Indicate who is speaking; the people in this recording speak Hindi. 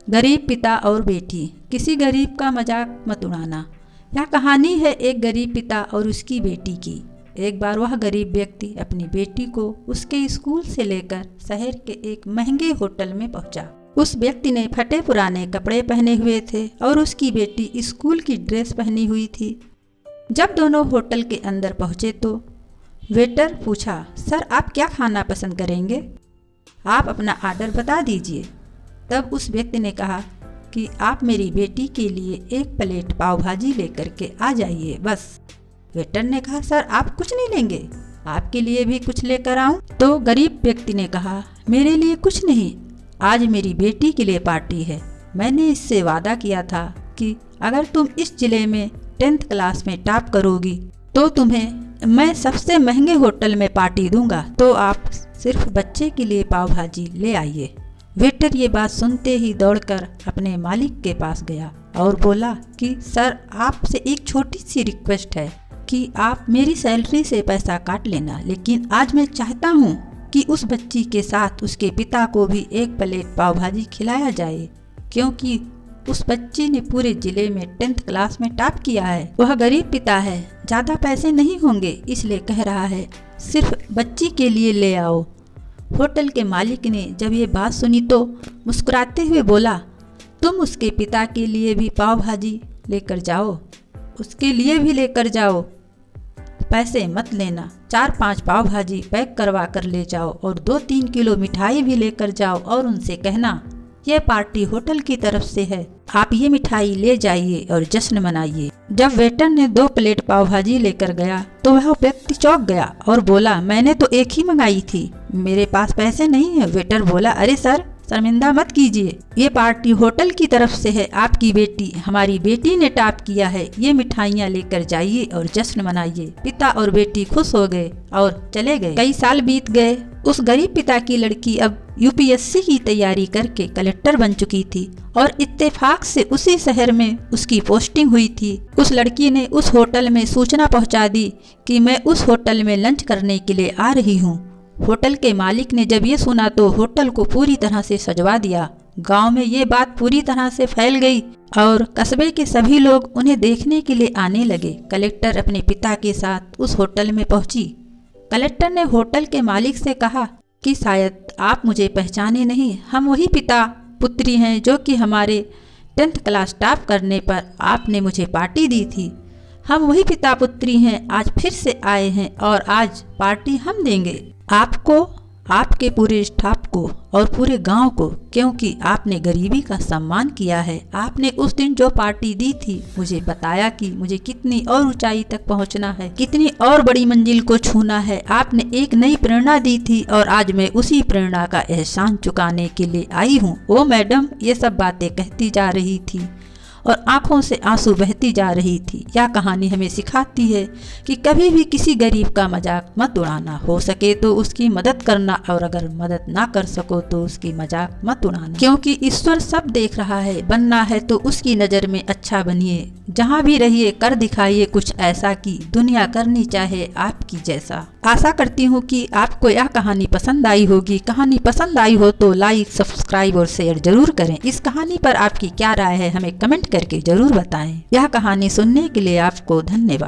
Speaker 1: गरीब पिता और बेटी। किसी गरीब का मजाक मत उड़ाना। यह कहानी है एक गरीब पिता और उसकी बेटी की। एक बार वह गरीब व्यक्ति अपनी बेटी को उसके स्कूल से लेकर शहर के एक महंगे होटल में पहुंचा। उस व्यक्ति ने फटे पुराने कपड़े पहने हुए थे और उसकी बेटी स्कूल की ड्रेस पहनी हुई थी। जब दोनों होटल के अंदर पहुंचे तो वेटर पूछा, सर आप क्या खाना पसंद करेंगे? आप अपना ऑर्डर बता दीजिए। तब उस व्यक्ति ने कहा कि आप मेरी बेटी के लिए एक प्लेट पाव भाजी लेकर के आ जाइए बस। वेटर ने कहा, सर आप कुछ नहीं लेंगे, आपके लिए भी कुछ लेकर आऊं? तो गरीब व्यक्ति ने कहा, मेरे लिए कुछ नहीं, आज मेरी बेटी के लिए पार्टी है। मैंने इससे वादा किया था कि अगर तुम इस जिले में 10th क्लास में टॉप करोगी तो तुम्हें मैं सबसे महंगे होटल में पार्टी दूंगा, तो आप सिर्फ बच्चे के लिए पाव भाजी ले आइए। वेटर ये बात सुनते ही दौड़कर अपने मालिक के पास गया और बोला कि सर आपसे एक छोटी सी रिक्वेस्ट है कि आप मेरी सैलरी से पैसा काट लेना, लेकिन आज मैं चाहता हूँ कि उस बच्ची के साथ उसके पिता को भी एक प्लेट पाव भाजी खिलाया जाए, क्योंकि उस बच्ची ने पूरे जिले में 10th क्लास में टॉप किया है। वह गरीब पिता है, ज़्यादा पैसे नहीं होंगे, इसलिए कह रहा है सिर्फ बच्ची के लिए ले आओ। होटल के मालिक ने जब ये बात सुनी तो मुस्कुराते हुए बोला, तुम उसके पिता के लिए भी पाव भाजी लेकर जाओ, उसके लिए भी लेकर जाओ, पैसे मत लेना। 4-5 पाव भाजी पैक करवा कर ले जाओ और 2-3 किलो मिठाई भी लेकर जाओ और उनसे कहना यह पार्टी होटल की तरफ से है, आप ये मिठाई ले जाइए और जश्न मनाइए। जब वेटर ने 2 प्लेट पाव भाजी लेकर गया तो वह व्यक्ति चौंक गया और बोला, मैंने तो एक ही मंगाई थी, मेरे पास पैसे नहीं है। वेटर बोला, अरे सर शर्मिंदा मत कीजिए, ये पार्टी होटल की तरफ से है, आपकी बेटी, हमारी बेटी ने टॉप किया है, ये मिठाइयाँ लेकर जाइए और जश्न मनाइए। पिता और बेटी खुश हो गए और चले गए। कई साल बीत गए। उस गरीब पिता की लड़की अब UPSC की तैयारी करके कलेक्टर बन चुकी थी और इत्तेफाक से उसी शहर में उसकी पोस्टिंग हुई थी। उस लड़की ने उस होटल में सूचना पहुंचा दी कि मैं उस होटल में लंच करने के लिए आ रही हूं। होटल के मालिक ने जब ये सुना तो होटल को पूरी तरह से सजवा दिया। गांव में ये बात पूरी तरह से फैल गई और कस्बे के सभी लोग उन्हें देखने के लिए आने लगे। कलेक्टर अपने पिता के साथ उस होटल में पहुंची। कलेक्टर ने होटल के मालिक से कहा कि शायद आप मुझे पहचाने नहीं, हम वही पिता पुत्री हैं जो कि हमारे 10th क्लास टॉप करने पर आपने मुझे पार्टी दी थी। हम वही पिता पुत्री हैं, आज फिर से आए हैं और आज पार्टी हम देंगे आपको, आपके पूरे स्टाफ को और पूरे गांव को, क्योंकि आपने गरीबी का सम्मान किया है। आपने उस दिन जो पार्टी दी थी मुझे बताया कि मुझे कितनी और ऊंचाई तक पहुंचना है, कितनी और बड़ी मंजिल को छूना है। आपने एक नई प्रेरणा दी थी और आज मैं उसी प्रेरणा का एहसान चुकाने के लिए आई हूँ। ओ मैडम, ये सब बातें कहती जा रही थी और आंखों से आंसू बहती जा रही थी। यह कहानी हमें सिखाती है कि कभी भी किसी गरीब का मजाक मत उड़ाना, हो सके तो उसकी मदद करना और अगर मदद ना कर सको तो उसकी मजाक मत उड़ाना, क्योंकि ईश्वर सब देख रहा है। बनना है तो उसकी नज़र में अच्छा बनिए, जहाँ भी रहिए कर दिखाइए कुछ ऐसा कि दुनिया करनी चाहे आपकी जैसा। आशा करती हूँ कि आपको यह कहानी पसंद आई होगी। कहानी पसंद आई हो तो लाइक, सब्सक्राइब और शेयर जरूर करें। इस कहानी पर आपकी क्या राय है हमें कमेंट करके जरूर बताएं। यह कहानी सुनने के लिए आपको धन्यवाद।